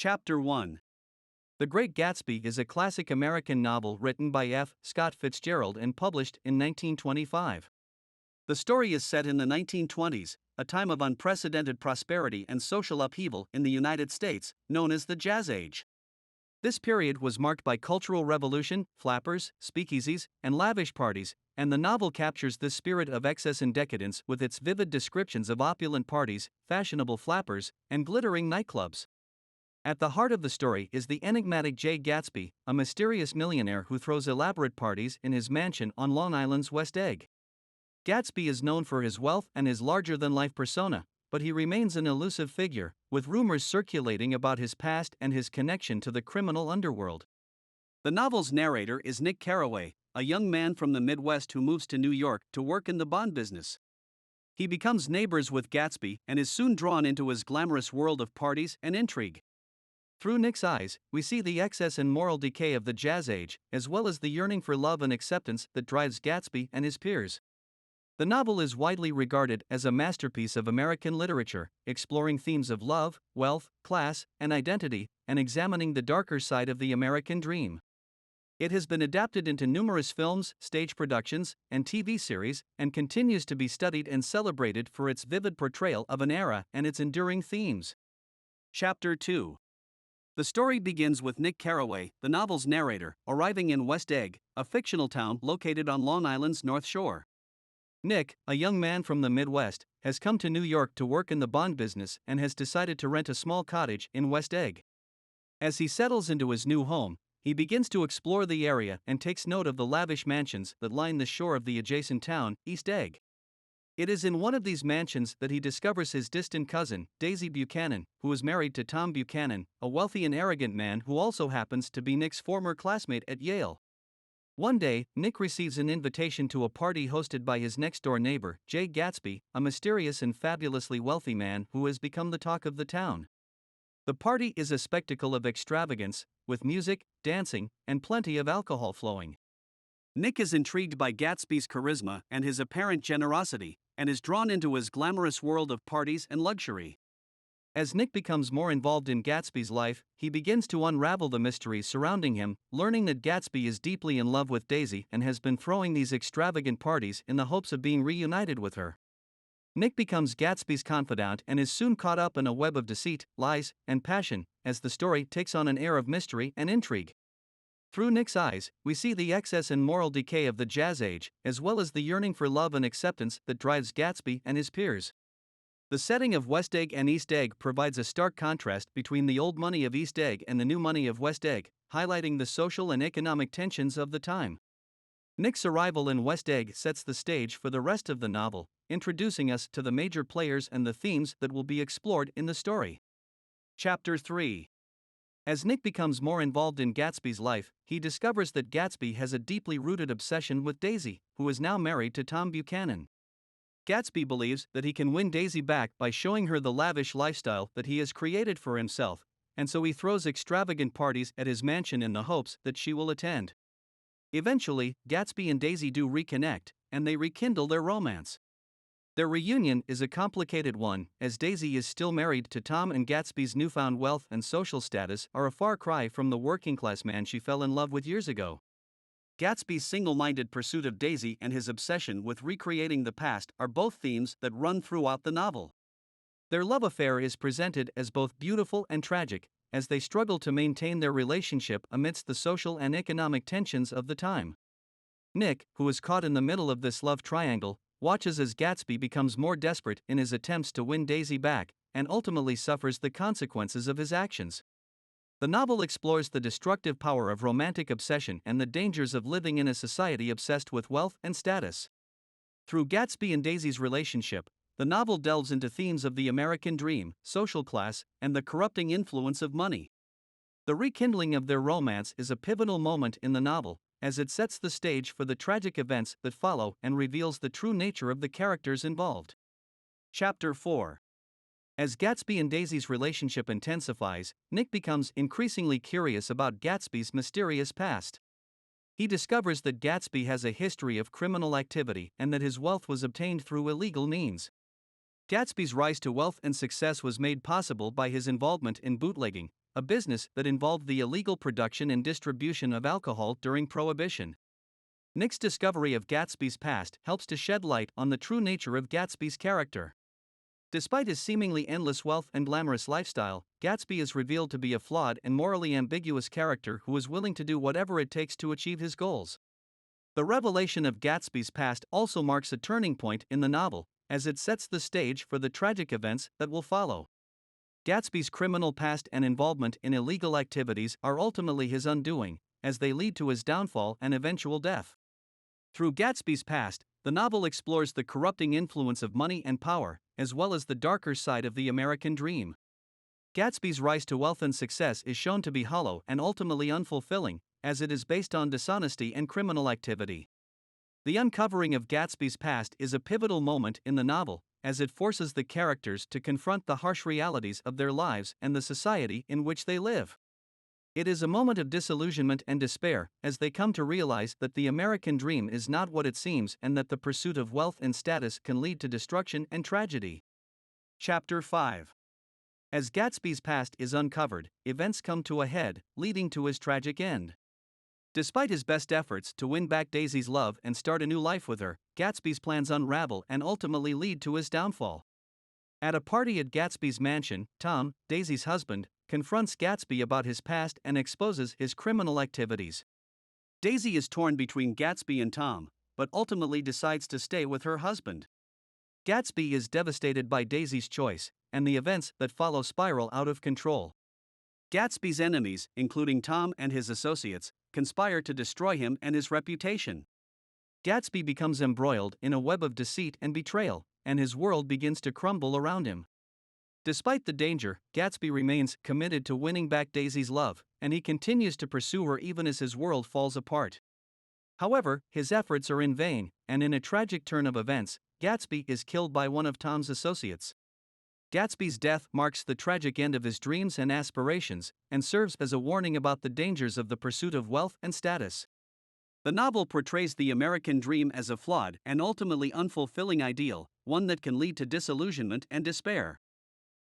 Chapter 1. The Great Gatsby is a classic American novel written by F. Scott Fitzgerald and published in 1925. The story is set in the 1920s, a time of unprecedented prosperity and social upheaval in the United States, known as the Jazz Age. This period was marked by cultural revolution, flappers, speakeasies, and lavish parties, and the novel captures this spirit of excess and decadence with its vivid descriptions of opulent parties, fashionable flappers, and glittering nightclubs. At the heart of the story is the enigmatic J. Gatsby, a mysterious millionaire who throws elaborate parties in his mansion on Long Island's West Egg. Gatsby is known for his wealth and his larger-than-life persona, but he remains an elusive figure, with rumors circulating about his past and his connection to the criminal underworld. The novel's narrator is Nick Carraway, a young man from the Midwest who moves to New York to work in the bond business. He becomes neighbors with Gatsby and is soon drawn into his glamorous world of parties and intrigue. Through Nick's eyes, we see the excess and moral decay of the Jazz Age, as well as the yearning for love and acceptance that drives Gatsby and his peers. The novel is widely regarded as a masterpiece of American literature, exploring themes of love, wealth, class, and identity, and examining the darker side of the American dream. It has been adapted into numerous films, stage productions, and TV series, and continues to be studied and celebrated for its vivid portrayal of an era and its enduring themes. Chapter 2. The story begins with Nick Carraway, the novel's narrator, arriving in West Egg, a fictional town located on Long Island's North Shore. Nick, a young man from the Midwest, has come to New York to work in the bond business and has decided to rent a small cottage in West Egg. As he settles into his new home, he begins to explore the area and takes note of the lavish mansions that line the shore of the adjacent town, East Egg. It is in one of these mansions that he discovers his distant cousin, Daisy Buchanan, who is married to Tom Buchanan, a wealthy and arrogant man who also happens to be Nick's former classmate at Yale. One day, Nick receives an invitation to a party hosted by his next-door neighbor, J. Gatsby, a mysterious and fabulously wealthy man who has become the talk of the town. The party is a spectacle of extravagance, with music, dancing, and plenty of alcohol flowing. Nick is intrigued by Gatsby's charisma and his apparent generosity, and is drawn into his glamorous world of parties and luxury. As Nick becomes more involved in Gatsby's life, he begins to unravel the mysteries surrounding him, learning that Gatsby is deeply in love with Daisy and has been throwing these extravagant parties in the hopes of being reunited with her. Nick becomes Gatsby's confidant and is soon caught up in a web of deceit, lies, and passion, as the story takes on an air of mystery and intrigue. Through Nick's eyes, we see the excess and moral decay of the Jazz Age, as well as the yearning for love and acceptance that drives Gatsby and his peers. The setting of West Egg and East Egg provides a stark contrast between the old money of East Egg and the new money of West Egg, highlighting the social and economic tensions of the time. Nick's arrival in West Egg sets the stage for the rest of the novel, introducing us to the major players and the themes that will be explored in the story. Chapter 3. As Nick becomes more involved in Gatsby's life, he discovers that Gatsby has a deeply rooted obsession with Daisy, who is now married to Tom Buchanan. Gatsby believes that he can win Daisy back by showing her the lavish lifestyle that he has created for himself, and so he throws extravagant parties at his mansion in the hopes that she will attend. Eventually, Gatsby and Daisy do reconnect, and they rekindle their romance. Their reunion is a complicated one, as Daisy is still married to Tom and Gatsby's newfound wealth and social status are a far cry from the working-class man she fell in love with years ago. Gatsby's single-minded pursuit of Daisy and his obsession with recreating the past are both themes that run throughout the novel. Their love affair is presented as both beautiful and tragic, as they struggle to maintain their relationship amidst the social and economic tensions of the time. Nick, who is caught in the middle of this love triangle, watches as Gatsby becomes more desperate in his attempts to win Daisy back, and ultimately suffers the consequences of his actions. The novel explores the destructive power of romantic obsession and the dangers of living in a society obsessed with wealth and status. Through Gatsby and Daisy's relationship, the novel delves into themes of the American dream, social class, and the corrupting influence of money. The rekindling of their romance is a pivotal moment in the novel, as it sets the stage for the tragic events that follow and reveals the true nature of the characters involved. Chapter 4. As Gatsby and Daisy's relationship intensifies, Nick becomes increasingly curious about Gatsby's mysterious past. He discovers that Gatsby has a history of criminal activity and that his wealth was obtained through illegal means. Gatsby's rise to wealth and success was made possible by his involvement in bootlegging, a business that involved the illegal production and distribution of alcohol during Prohibition. Nick's discovery of Gatsby's past helps to shed light on the true nature of Gatsby's character. Despite his seemingly endless wealth and glamorous lifestyle, Gatsby is revealed to be a flawed and morally ambiguous character who is willing to do whatever it takes to achieve his goals. The revelation of Gatsby's past also marks a turning point in the novel, as it sets the stage for the tragic events that will follow. Gatsby's criminal past and involvement in illegal activities are ultimately his undoing, as they lead to his downfall and eventual death. Through Gatsby's past, the novel explores the corrupting influence of money and power, as well as the darker side of the American dream. Gatsby's rise to wealth and success is shown to be hollow and ultimately unfulfilling, as it is based on dishonesty and criminal activity. The uncovering of Gatsby's past is a pivotal moment in the novel, as it forces the characters to confront the harsh realities of their lives and the society in which they live. It is a moment of disillusionment and despair, as they come to realize that the American dream is not what it seems and that the pursuit of wealth and status can lead to destruction and tragedy. Chapter 5. As Gatsby's past is uncovered, events come to a head, leading to his tragic end. Despite his best efforts to win back Daisy's love and start a new life with her, Gatsby's plans unravel and ultimately lead to his downfall. At a party at Gatsby's mansion, Tom, Daisy's husband, confronts Gatsby about his past and exposes his criminal activities. Daisy is torn between Gatsby and Tom, but ultimately decides to stay with her husband. Gatsby is devastated by Daisy's choice, and the events that follow spiral out of control. Gatsby's enemies, including Tom and his associates, conspire to destroy him and his reputation. Gatsby becomes embroiled in a web of deceit and betrayal, and his world begins to crumble around him. Despite the danger, Gatsby remains committed to winning back Daisy's love, and he continues to pursue her even as his world falls apart. However, his efforts are in vain, and in a tragic turn of events, Gatsby is killed by one of Tom's associates. Gatsby's death marks the tragic end of his dreams and aspirations, and serves as a warning about the dangers of the pursuit of wealth and status. The novel portrays the American dream as a flawed and ultimately unfulfilling ideal, one that can lead to disillusionment and despair.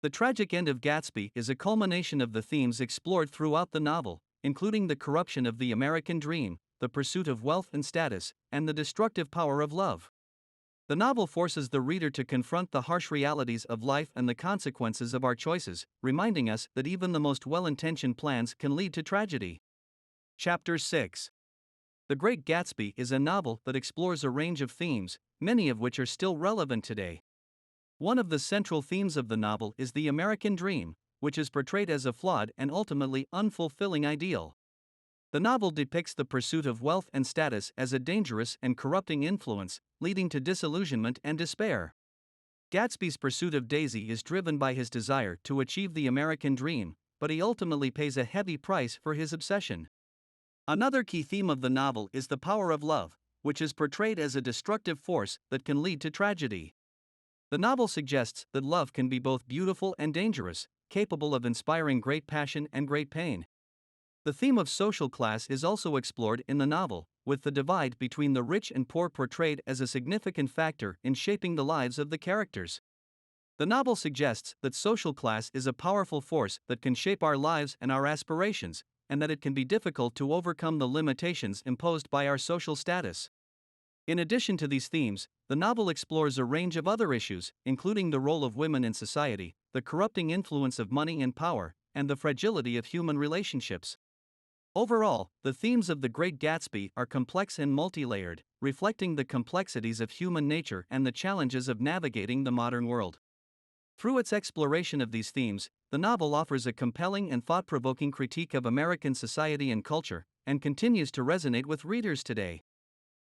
The tragic end of Gatsby is a culmination of the themes explored throughout the novel, including the corruption of the American dream, the pursuit of wealth and status, and the destructive power of love. The novel forces the reader to confront the harsh realities of life and the consequences of our choices, reminding us that even the most well-intentioned plans can lead to tragedy. Chapter 6. The Great Gatsby is a novel that explores a range of themes, many of which are still relevant today. One of the central themes of the novel is the American dream, which is portrayed as a flawed and ultimately unfulfilling ideal. The novel depicts the pursuit of wealth and status as a dangerous and corrupting influence, leading to disillusionment and despair. Gatsby's pursuit of Daisy is driven by his desire to achieve the American dream, but he ultimately pays a heavy price for his obsession. Another key theme of the novel is the power of love, which is portrayed as a destructive force that can lead to tragedy. The novel suggests that love can be both beautiful and dangerous, capable of inspiring great passion and great pain. The theme of social class is also explored in the novel, with the divide between the rich and poor portrayed as a significant factor in shaping the lives of the characters. The novel suggests that social class is a powerful force that can shape our lives and our aspirations, and that it can be difficult to overcome the limitations imposed by our social status. In addition to these themes, the novel explores a range of other issues, including the role of women in society, the corrupting influence of money and power, and the fragility of human relationships. Overall, the themes of The Great Gatsby are complex and multi-layered, reflecting the complexities of human nature and the challenges of navigating the modern world. Through its exploration of these themes, the novel offers a compelling and thought-provoking critique of American society and culture, and continues to resonate with readers today.